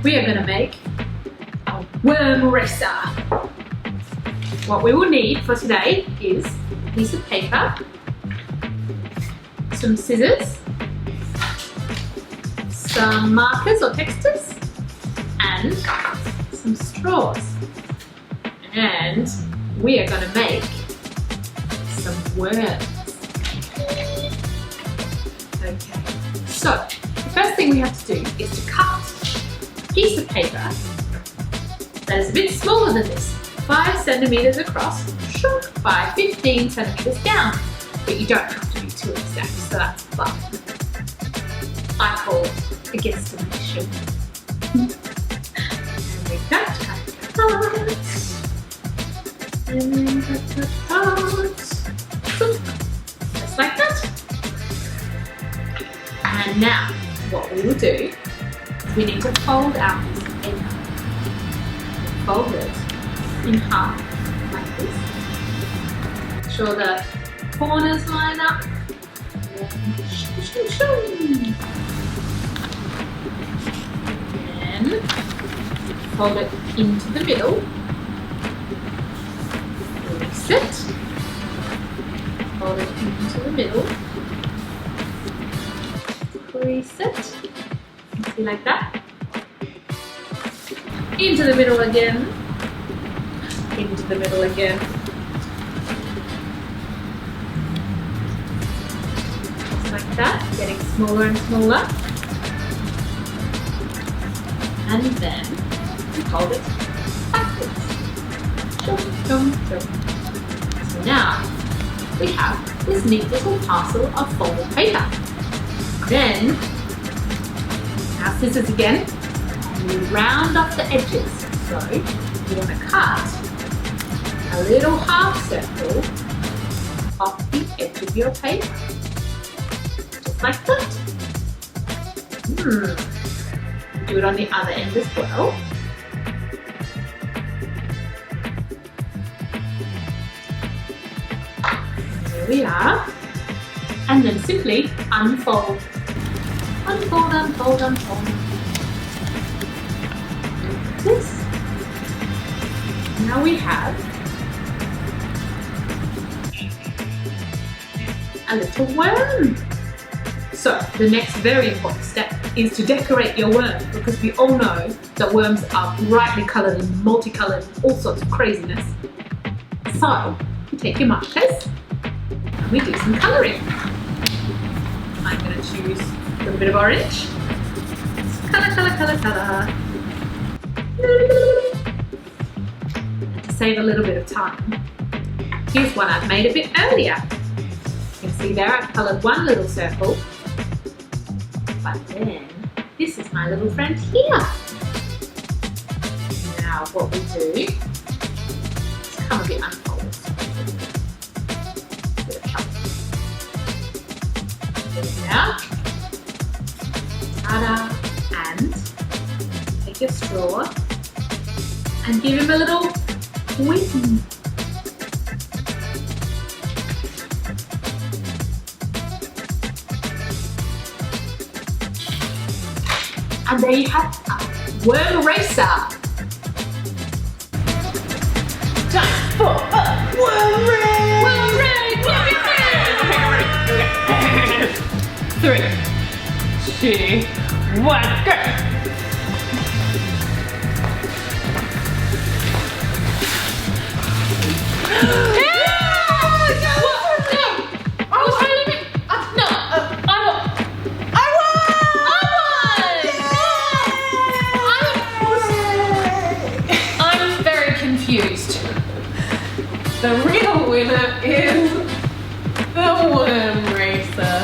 we are going to make a worm racer. What we will need for today is a piece of paper, some scissors, some markers or textures, and some straws. And we are going to make some worms. Okay, so the first thing we have to do is to cut a piece of paper that is a bit smaller than this, 5 centimeters across by 15 centimeters down. But you don't have to be too exact, so that's fine. I call it a guesstimation. And we cut. And then cut. Just like that. And now, what we will do is we need to fold out this paper. Fold it in half like this. Make sure the corners line up. Then fold it into the middle. Reset. Fold it into the middle. Reset. See, like that. Into the middle again. Into the middle again. Just like that, getting smaller and smaller. And then we fold it backwards. So now we have this neat little parcel of folded paper. Then, our scissors again, and we round off the edges. So you want to cut a little half circle off the edge of your paper. Just like that. Do it on the other end as well. There we are. And then simply unfold. Unfold, unfold, unfold. Like this. Now we have a little worm. So the next very important step is to decorate your worm, because we all know that worms are brightly coloured and multicolored, all sorts of craziness. So you take your markers and we do some colouring. I'm going to choose a little bit of orange. Colour, colour, colour, colour. To save a little bit of time, here's one I've made a bit earlier. You can see there I've coloured one little circle. But then, this is my little friend here. Now what we do is come a bit unfolded. Bit of colour. Now, ta-da, and take your straw and give him a little whip. And there you have a worm racer. Time for a worm race! Worm race! Worm race! 3, 2, 1, go! The real winner is the worm racer.